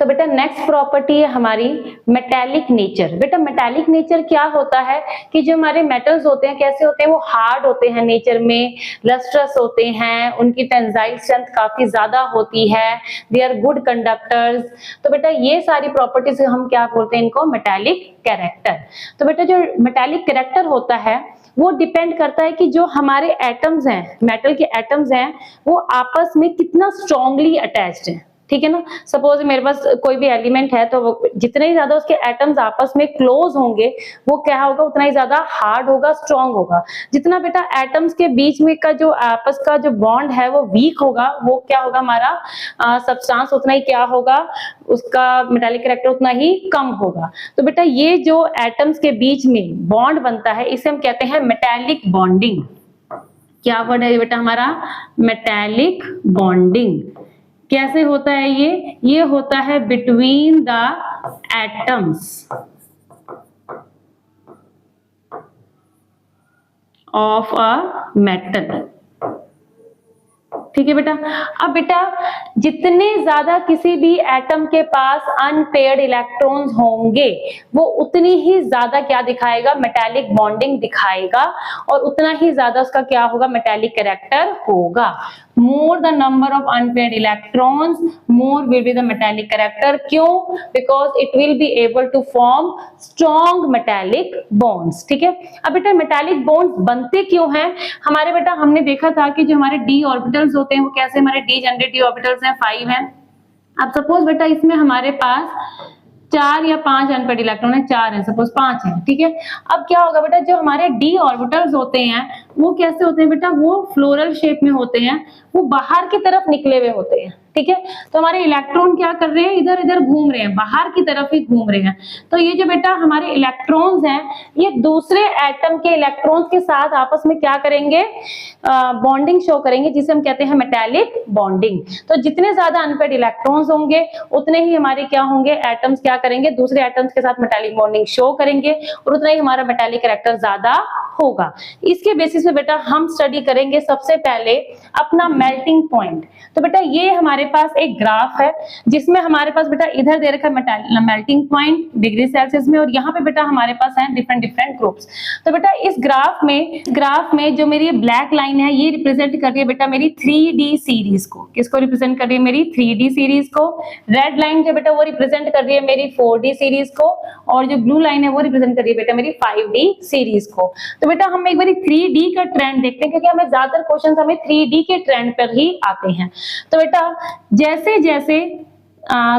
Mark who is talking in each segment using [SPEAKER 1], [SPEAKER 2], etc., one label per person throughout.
[SPEAKER 1] तो बेटा next property है हमारी मेटेलिक नेचर। बेटा मेटेलिक नेचर क्या होता है कि जो हमारे मेटल्स होते हैं कैसे होते हैं, वो हार्ड होते हैं नेचर में, लस्ट्रस होते हैं, उनकी टेंसाइल स्ट्रेंथ काफी ज्यादा होती है, दे आर गुड कंडक्टर्स। तो बेटा ये सारी प्रॉपर्टीज हम क्या बोलते हैं, इनको मेटेलिक कैरेक्टर। तो बेटा जो मेटेलिक कैरेक्टर होता है वो डिपेंड करता है कि जो हमारे एटम्स हैं, मेटल के एटम्स हैं, वो आपस में कितना स्ट्रांगली अटैच्ड हैं। ठीक है ना, सपोज मेरे पास कोई भी एलिमेंट है तो जितने ही ज्यादा उसके एटम्स आपस में क्लोज होंगे वो क्या होगा, उतना ही ज्यादा हार्ड होगा, स्ट्रांग होगा। जितना बेटा एटम्स के बीच में का जो आपस का जो बॉन्ड है वो वीक होगा, वो क्या होगा, हमारा सब्सटेंस उतना ही क्या होगा, उसका मेटालिक कैरेक्टर उतना ही कम होगा। तो बेटा ये जो एटम्स के बीच में बॉन्ड बनता है इसे हम कहते हैं मेटालिक बॉन्डिंग। क्या वर्ड है बेटा हमारा, मेटालिक बॉन्डिंग। कैसे होता है ये होता है between the atoms of a metal. ठीक है बेटा। अब बेटा जितने ज्यादा किसी भी एटम के पास अनपेयर्ड इलेक्ट्रॉन्स होंगे वो उतनी ही ज्यादा क्या दिखाएगा, मेटालिक बॉन्डिंग दिखाएगा, और उतना ही ज्यादा उसका क्या होगा, मेटालिक कैरेक्टर होगा। more the number of unpaired electrons, more will be the metallic character। क्यों? because it will be able to form strong metallic bonds। ठीक है। अब बेटा metallic bonds बनते क्यों हैं, हमारे बेटा हमने देखा था कि जो हमारे d ऑर्बिटल्स होते हैं वो कैसे, हमारे d जनरेट d ऑर्बिटल्स हैं 5 हैं। अब सपोज बेटा इसमें हमारे पास 4 या 5 अनपेयर्ड इलेक्ट्रॉन है, 4 है, सपोज 5 है। ठीक है। अब क्या होगा बेटा, जो हमारे d ऑर्बिटल्स होते हैं वो कैसे होते हैं बेटा, वो फ्लोरल शेप में होते हैं, वो बाहर की तरफ निकले हुए होते हैं। ठीक है। तो हमारे इलेक्ट्रॉन क्या कर रहे हैं, इधर इधर घूम रहे हैं, बाहर की तरफ ही घूम रहे हैं। तो ये जो बेटा हमारे इलेक्ट्रॉन्स हैं ये दूसरे एटम के इलेक्ट्रॉन्स के साथ आपस में क्या करेंगे, बॉन्डिंग शो करेंगे, जिसे हम कहते हैं मेटालिक बॉन्डिंग। तो जितने ज्यादा अनपेयर्ड इलेक्ट्रॉन्स होंगे उतने ही हमारे क्या होंगे, एटम्स क्या करेंगे, दूसरे एटम्स के साथ मेटालिक बॉन्डिंग शो करेंगे, और उतना ही हमारा मेटालिक कैरेक्टर ज्यादा होगा। इसके बेसिस पे बेटा हम स्टडी करेंगे सबसे पहले अपना मेल्टिंग पॉइंट। तो बेटा ये हमारे पास एक ग्राफ है जिसमें हमारे पास बेटा इधर दे रखा है मेल्टिंग पॉइंट डिग्री सेल्सियस में, और यहाँ पे बेटा हमारे पास है डिफरेंट ग्रुप्स। तो बेटा इस ग्राफ में जो मेरी ब्लैक लाइन है ये रिप्रेजेंट कर रही है बेटा मेरी 3D सीरीज को। किसको रिप्रेजेंट कर रही है, मेरी 3D सीरीज को। रेड लाइन जो बेटा वो रिप्रेजेंट कर रही है मेरी 4D सीरीज को, और जो ब्लू लाइन है वो रिप्रेजेंट कर रही है बेटा मेरी 5D सीरीज को। तो बेटा हम एक बार 3D का ट्रेंड देखते हैं, क्योंकि हमें ज्यादातर क्वेश्चन हमें 3D के ट्रेंड पर ही आते हैं। तो बेटा जैसे जैसे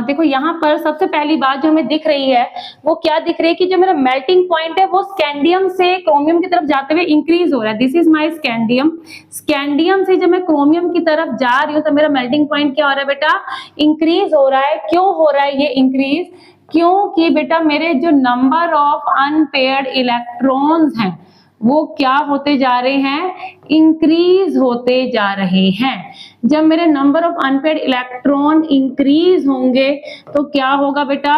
[SPEAKER 1] देखो यहाँ पर सबसे पहली बात जो हमें दिख रही है वो क्या दिख रही है कि जो मेरा मेल्टिंग पॉइंट है वो स्कैंडियम से क्रोमियम की तरफ जाते हुए इंक्रीज हो रहा है। This is my scandium. Scandium से जब मैं क्रोमियम की तरफ जा रही हूँ तो मेरा मेल्टिंग पॉइंट क्या हो रहा है बेटा, इंक्रीज हो रहा है। क्यों हो रहा है ये इंक्रीज, क्योंकि बेटा मेरे जो नंबर ऑफ अनपेयर्ड इलेक्ट्रॉन्स हैं वो क्या होते जा रहे हैं, इंक्रीज होते जा रहे हैं। जब मेरे number of unpaired electron increase होंगे तो क्या होगा बेटा,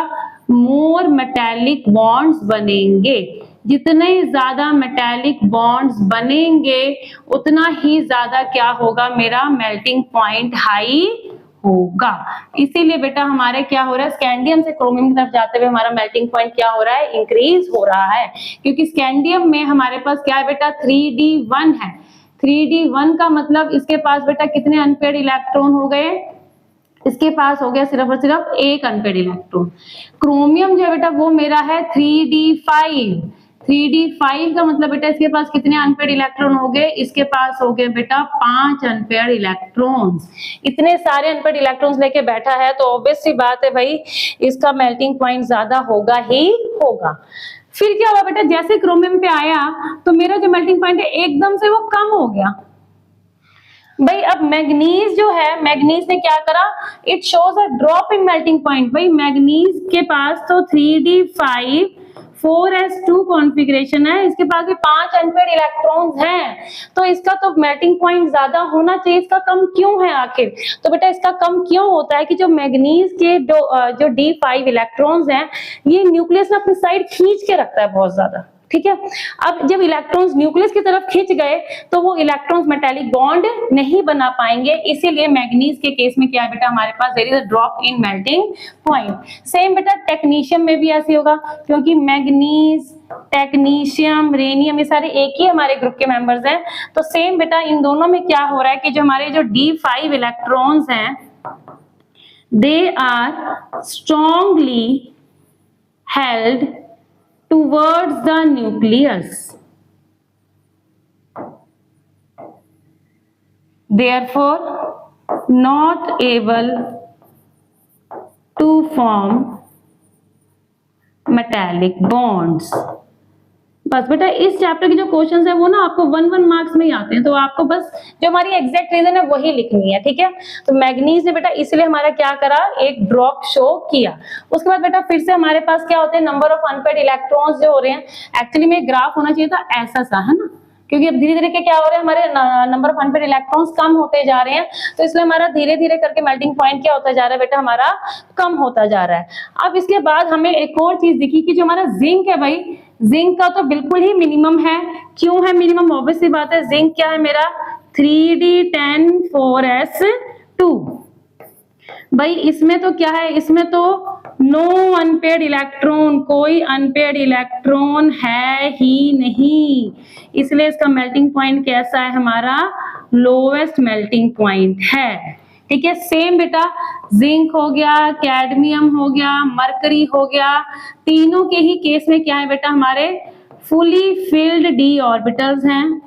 [SPEAKER 1] मोर मेटालिक बॉन्ड्स बनेंगे। जितने ज्यादा मेटालिक बॉन्ड्स बनेंगे उतना ही ज्यादा क्या होगा, मेरा मेल्टिंग पॉइंट हाई होगा। इसीलिए बेटा हमारे क्या हो रहा है, स्कैंडियम से क्रोमियम की तरफ जाते हुए हमारा मेल्टिंग पॉइंट क्या हो रहा है, इंक्रीज हो रहा है। क्योंकि स्कैंडियम में हमारे पास क्या है बेटा, 3D1 है। 3D1 का मतलब इसके पास बेटा कितने अनपेयर्ड इलेक्ट्रॉन हो गए, इसके पास हो गया सिर्फ और सिर्फ एक अनपेयर्ड इलेक्ट्रॉन। क्रोमियम जो है बेटा वो मेरा है 3D5। 3D5 का मतलब बेटा इसके पास कितने अनपेयर्ड इलेक्ट्रॉन हो गए, इसके पास हो गए बेटा 5 अनपेयर्ड इलेक्ट्रॉन्स। इतने सारे अनपेयर्ड इलेक्ट्रॉन्स लेके बैठा है तो ऑब्वियस सी बात है भाई इसका मेल्टिंग पॉइंट ज्यादा होगा ही होगा। फिर क्या हुआ बेटा, जैसे क्रोमियम पे आया तो मेरा जो मेल्टिंग पॉइंट है एकदम से वो कम हो गया। भाई अब मैग्नीज जो है, मैग्नीज ने क्या करा, it shows a drop in melting point. भाई मैग्नीज के पास तो 3D5 4s2 कॉन्फ़िगरेशन है, इसके पास भी 5 अनपेयर्ड इलेक्ट्रॉन्स हैं, तो इसका तो मेल्टिंग पॉइंट ज्यादा होना चाहिए, इसका कम क्यों है आखिर। तो बेटा इसका कम क्यों होता है कि जो मैग्नीज के जो D5 इलेक्ट्रॉन्स हैं ये न्यूक्लियस में अपनी साइड खींच के रखता है बहुत ज्यादा। ठीक है। अब जब इलेक्ट्रॉन्स न्यूक्लियस की तरफ खिंच गए तो वो इलेक्ट्रॉन्स मेटालिक बॉन्ड नहीं बना पाएंगे, इसीलिए मैग्नीज के केस में क्या है बेटा हमारे पास there is a drop in melting point. Same बेटा टेक्नीशियम में भी ऐसे होगा, क्योंकि मैग्नीज, टेक्नीशियम, रेनियम ये सारे एक ही हमारे ग्रुप के मेंबर्स हैं। तो सेम बेटा इन दोनों में क्या हो रहा है कि जो हमारे जो D5 इलेक्ट्रॉन्स हैं they are strongly held towards the nucleus, therefore not able to form metallic bonds। बस बेटा इस चैप्टर के जो क्वेश्चंस है वो ना आपको 1 मार्क्स में ही आते हैं, तो आपको बस जो हमारी एग्जैक्ट रीजन है वही लिखनी है, ठीक है। तो मैग्नीज ने बेटा इसलिए हमारा क्या करा, एक ड्रॉप शो किया। उसके बाद बेटा फिर से हमारे पास क्या होते हैं, नंबर ऑफ अनपेयर्ड इलेक्ट्रॉन्स जो हो रहे हैं, एक्चुअली में ग्राफ होना चाहिए था ऐसा सा, है ना, क्योंकि अब धीरे धीरे के क्या हो रहा है, हमारे नंबर ऑफ अनपेयर्ड इलेक्ट्रॉन्स कम होते जा रहे हैं, तो इसलिए हमारा धीरे धीरे करके मेल्टिंग पॉइंट क्या होता जा रहा है बेटा, हमारा कम होता जा रहा है। अब इसके बाद हमें एक और चीज दिखी कि जो हमारा जिंक है भाई, जिंक का तो बिल्कुल ही मिनिमम है। क्यों है मिनिमम, ऑब्वियस सी बात है, जिंक क्या है मेरा 3D10(4S2) भाई इसमें तो क्या है, इसमें तो नो अनपेयर्ड इलेक्ट्रॉन, कोई अनपेयर्ड इलेक्ट्रॉन है ही नहीं, इसलिए इसका मेल्टिंग पॉइंट कैसा है हमारा, लोएस्ट मेल्टिंग पॉइंट है, ठीक है। सेम बेटा जिंक हो गया, कैडमियम हो गया, मरकरी हो गया, तीनों के ही केस में क्या है बेटा, हमारे फुली फिल्ड डी ऑर्बिटल्स हैं।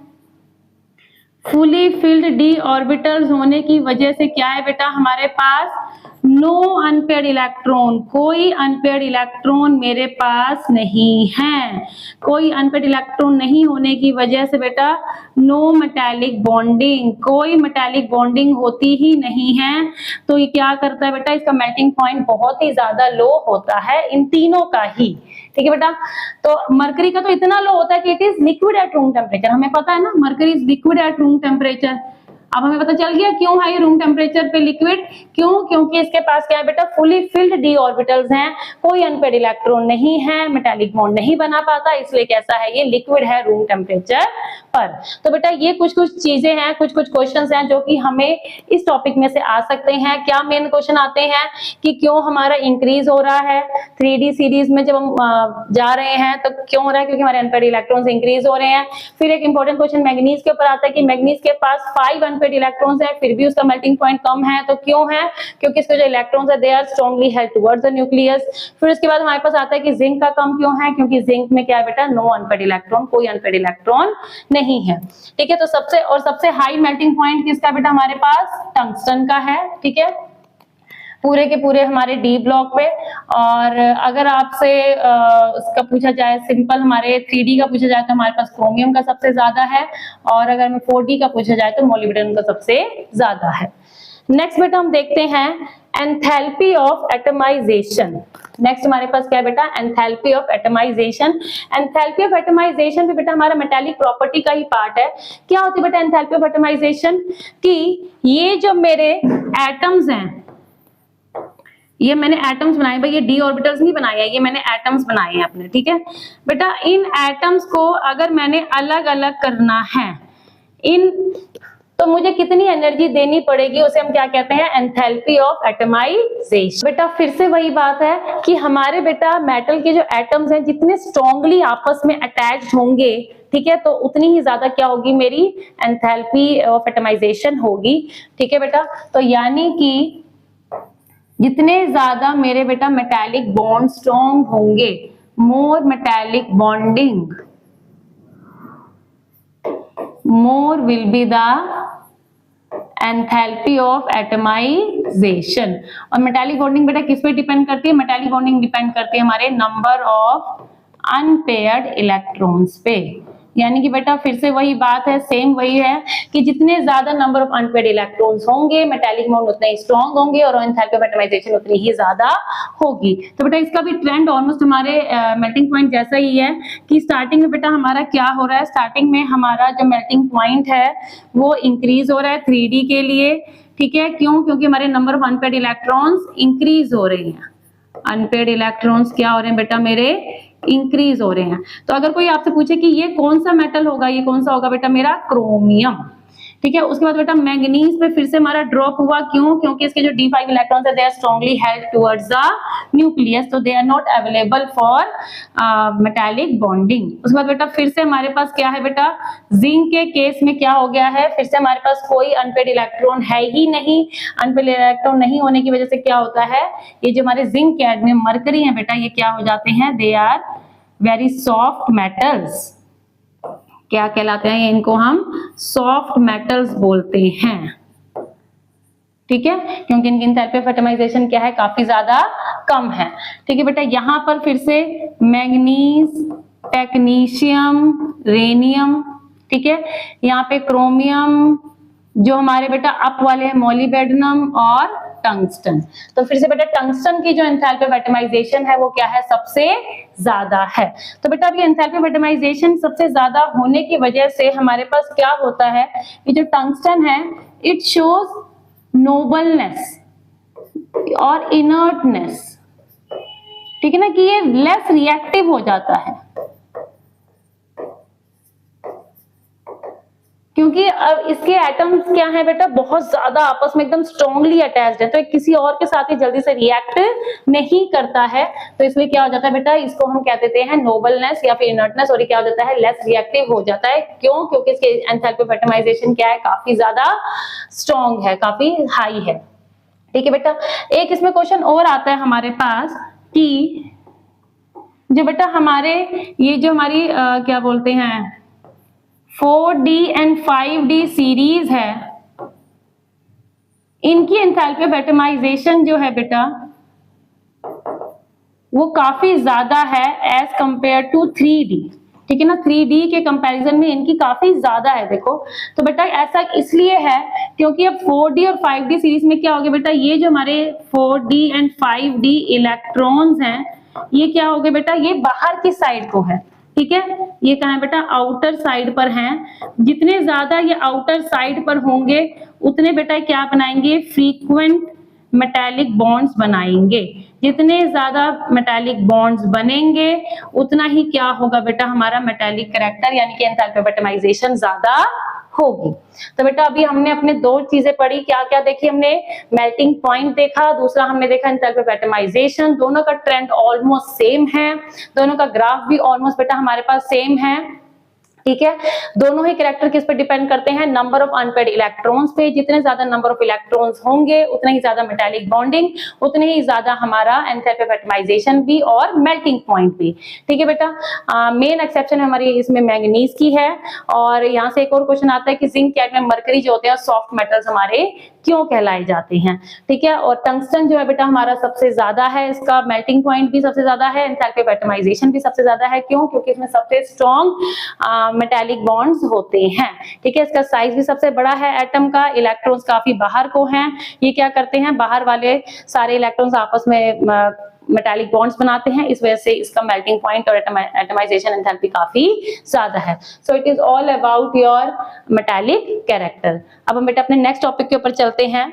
[SPEAKER 1] फुली फिल्ड डी ऑर्बिटल्स होने की वजह से क्या है बेटा, हमारे पास नो अनपेयर्ड इलेक्ट्रॉन, कोई अनपेयर्ड इलेक्ट्रॉन मेरे पास नहीं है। कोई अनपेयर्ड इलेक्ट्रॉन नहीं होने की वजह से बेटा नो मेटालिक बॉन्डिंग, कोई मेटालिक बॉन्डिंग होती ही नहीं है। तो ये क्या करता है बेटा, इसका मेल्टिंग पॉइंट बहुत ही ज्यादा लो होता है इन तीनों का ही, ठीक है बेटा। तो मरकरी का तो इतना लो होता है कि it is liquid at room temperature, हमें पता है ना mercury is liquid at room temperature. अब हमें पता चल गया क्यों है ये रूम टेम्परेचर पे लिक्विड, क्यों, क्योंकि इसके पास क्या है बेटा, फुली फिल्ड डी ऑर्बिटल्स हैं, कोई अनपेयर्ड इलेक्ट्रॉन नहीं है, मेटालिक बॉन्ड नहीं बना पाता, इसलिए कैसा है, ये लिक्विड है रूम टेम्परेचर पर। तो बेटा ये कुछ कुछ चीजें हैं, कुछ कुछ क्वेश्चंस हैं जो कि हमें इस टॉपिक में से आ सकते हैं। क्या मेन क्वेश्चन आते हैं कि क्यों हमारा इंक्रीज हो रहा है 3D सीरीज में, जब हम जा रहे हैं तो क्यों हो रहा है, क्योंकि हमारे अनपेयर्ड इलेक्ट्रॉन्स इंक्रीज हो रहे हैं। फिर एक इंपॉर्टेंट क्वेश्चन मैग्नीज के ऊपर आता है कि मैग्नीज के पास 5 अनपेयर्ड इलेक्ट्रॉन्स है, फिर भी उसका मेल्टिंग पॉइंट कम है, तो क्यों है, क्योंकि इसके जो इलेक्ट्रॉन्स है they are strongly held towards the nucleus. फिर उसके बाद हमारे पास आता है कि जिंक का कम क्यों है, क्योंकि जिंक में क्या है बेटा, नो अनपेयर्ड इलेक्ट्रॉन, कोई अनपेयर्ड इलेक्ट्रॉन नहीं है, ठीक है। तो सबसे हाई मेल्टिंग पॉइंट किसका बेटा, हमारे पास टंगस्टन का है, ठीक है, पूरे के पूरे हमारे डी ब्लॉक पे। और अगर आपसे उसका पूछा जाए सिंपल हमारे 3D का पूछा जाए तो हमारे पास क्रोमियम का सबसे ज्यादा है, और अगर हमें 4D का पूछा जाए तो मोलिब्डेनम का सबसे ज्यादा है। नेक्स्ट बेटा हम देखते हैं एंथैल्पी ऑफ एटमाइजेशन। नेक्स्ट हमारे पास क्या है बेटा, enthalpy of atomization. Enthalpy of atomization भी बेटा हमारा मेटालिक प्रॉपर्टी का ही पार्ट है। क्या होती है बेटा एंथैल्पी ऑफ एटमाइजेशन, कि ये जो मेरे एटम्स हैं, ये मैंने एटम्स बनाए भाई, ये डी ऑर्बिटल्स नहीं बनाए हैं, ये मैंने एटम्स बनाए हैं अपने, ठीक है बेटा। इन एटम्स को अगर मैंने अलग अलग करना है तो मुझे कितनी एनर्जी देनी पड़ेगी, उसे हम क्या कहते हैं, एंथैल्पी ऑफ एटमाइजेशन। बेटा फिर से वही बात है कि हमारे बेटा मेटल के जो एटम्स हैं जितने स्ट्रांगली आपस में अटैच्ड होंगे, ठीक है, तो उतनी ही ज्यादा क्या होगी, मेरी एंथैल्पी ऑफ एटमाइजेशन होगी, ठीक है बेटा। तो यानी कि जितने ज्यादा मेरे बेटा मेटालिक बॉन्ड स्ट्रॉन्ग होंगे, more metallic bonding, more will be the enthalpy of atomization. और मेटालिक बॉन्डिंग बेटा किस पे डिपेंड करती है, मेटालिक बॉन्डिंग डिपेंड करती है हमारे नंबर ऑफ अनपेयर्ड इलेक्ट्रॉन्स पे। यानी कि बेटा फिर से वही बात है, सेम वही है कि जितने ज्यादा नंबर ऑफ अनपेयर्ड इलेक्ट्रॉन्स होंगे, मेटालिक बॉन्ड उतने ही स्ट्रॉन्ग होंगे और एंथैल्पी ऑफ एटमाइजेशन उतनी ही ज्यादा होगी। तो बेटा इसका भी ट्रेंड ऑलमोस्ट हमारे मेल्टिंग पॉइंट जैसा ही है कि स्टार्टिंग में बेटा हमारा क्या हो रहा है, स्टार्टिंग में हमारा जो मेल्टिंग पॉइंट है वो इंक्रीज हो रहा है 3D के लिए, ठीक है। क्यों, क्योंकि हमारे number of unpaired electrons increase हो रहे हैं। अनपेयर्ड इलेक्ट्रॉन्स क्या हो रहे हैं बेटा, मेरे इंक्रीज हो रहे हैं। तो अगर कोई आपसे पूछे कि ये कौन सा मेटल होगा, ये कौन सा होगा बेटा, मेरा क्रोमियम। ठीक है, उसके बाद बेटा मैंगनीज पे फिर से हमारा ड्रॉप हुआ, क्यों? क्योंकि इसके जो D5 इलेक्ट्रॉन्स है they are strongly held towards the nucleus, तो they are not available for metallic bonding. उसके बाद बेटा फिर से हमारे पास क्या है बेटा, जिंक के केस में क्या हो गया है, फिर से हमारे पास कोई अनपेड इलेक्ट्रॉन है ही नहीं। अनपेड इलेक्ट्रॉन नहीं होने की वजह से क्या होता है, ये जो हमारे जिंक कैडमियम मरकरी है बेटा, ये क्या हो जाते हैं, they are very soft metals. क्या कहलाते हैं, इनको हम सॉफ्ट मेटल्स बोलते हैं। ठीक है, क्योंकि इनकी एंथैल्पी ऑफ एटमाइजेशन क्या है, काफी ज्यादा कम है। ठीक है बेटा, यहां पर फिर से मैंगनीज, टेक्नीशियम, रेनियम, ठीक है, यहाँ पे क्रोमियम, जो हमारे बेटा अप वाले हैं मोलिब्डेनम और टंगस्टन। तो फिर से बेटा टंगस्टन की जो एंथैल्पी ऑफ एटमाइजेशन है वो क्या है, सबसे ज्यादा है। तो बेटा अभी एंथैल्पी ऑफ एटमाइजेशन सबसे ज्यादा होने की वजह से हमारे पास क्या होता है, ये जो टंगस्टन है इट शोज नोबलनेस और इनर्टनेस। ठीक है ना, कि ये लेस रिएक्टिव हो जाता है, क्योंकि अब इसके एटम्स क्या है बेटा, बहुत ज्यादा आपस में एकदम स्ट्रांगली अटैच्ड है, तो किसी और के साथ ही जल्दी से रिएक्ट नहीं करता है। तो इसलिए क्या हो जाता है बेटा, इसको हम कह देते हैं नोबलनेस या फिर इनर्टनेस, और ये क्या हो जाता है, लेस रिएक्टिव हो जाता है। क्यों? क्योंकि इसके एंथैल्पी ऑफ एटमाइजेशन क्या है, काफी ज्यादा स्ट्रॉन्ग है, काफी हाई है। ठीक है बेटा, एक इसमें क्वेश्चन और आता है हमारे पास कि जो बेटा हमारे ये जो हमारी क्या बोलते हैं 4D एंड 5D सीरीज है, इनकी एंथैल्पी ऑफ एटमाइजेशन जो है बेटा वो काफी ज्यादा है एज कंपेयर टू 3D। ठीक है ना, 3D के कंपैरिजन में इनकी काफी ज्यादा है। देखो तो बेटा ऐसा इसलिए है क्योंकि अब 4D और 5D सीरीज में क्या हो गया बेटा, ये जो हमारे 4D एंड 5D इलेक्ट्रॉन्स हैं ये क्या हो गए बेटा, ये बाहर की साइड को है। ठीक है, ये कहाँ है बेटा, आउटर साइड पर हैं। जितने ज्यादा ये आउटर साइड पर होंगे उतने बेटा क्या बनाएंगे, फ्रीक्वेंट मेटालिक बॉन्ड्स बनाएंगे। जितने ज्यादा मेटालिक बॉन्ड्स बनेंगे उतना ही क्या होगा बेटा, हमारा मेटालिक कैरेक्टर यानी कि एंथैल्पी ऑफ एटमाइजेशन ज्यादा होगी। तो बेटा अभी हमने अपने दो चीजें पढ़ी, क्या क्या देखी हमने, मेल्टिंग पॉइंट देखा, दूसरा हमने देखा एंथैल्पी ऑफ एटमाइजेशन। दोनों का ट्रेंड ऑलमोस्ट सेम है, दोनों का ग्राफ भी ऑलमोस्ट बेटा हमारे पास सेम है। ठीक है, दोनों ही कैरेक्टर किस पे डिपेंड करते हैं, नंबर ऑफ अनपेड इलेक्ट्रॉन्स पे। जितने ज्यादा नंबर ऑफ इलेक्ट्रॉन्स होंगे उतने ही ज्यादा मेटालिक बॉन्डिंग, उतने ही ज्यादा हमारा एंथैल्पी ऑफ एटमाइजेशन भी और मेल्टिंग पॉइंट भी। ठीक है बेटा, मेन एक्सेप्शन हमारी इसमें मैंगनीज की है। और यहाँ से एक और क्वेश्चन आता है कि जिंक, कैडमियम, मरकरी जो होते हैं सॉफ्ट मेटल्स हमारे क्यों कहलाए जाते हैं। ठीक है, और टंगस्टन जो है बेटा हमारा सबसे ज्यादा है, इसका मेल्टिंग पॉइंट भी सबसे ज्यादा है, एंथैल्पी ऑफ एटमाइजेशन भी सबसे ज्यादा है। क्यों? क्योंकि इसमें सबसे स्ट्रॉन्ग मेटालिक बॉन्ड्स होते हैं। ठीक है, इसका साइज भी सबसे बड़ा है एटम का, इलेक्ट्रॉन्स काफी बाहर को हैं। ये क्या करते हैं, बाहर वाले सारे इलेक्ट्रॉन्स आपस में मेटालिक बॉन्ड्स बनाते हैं, इस वजह से इसका मेल्टिंग पॉइंट और एटमाइजेशन एंथैल्पी काफी ज्यादा है। So it is all about your metallic character. अब हम बेटा अपने नेक्स्ट टॉपिक के ऊपर चलते हैं।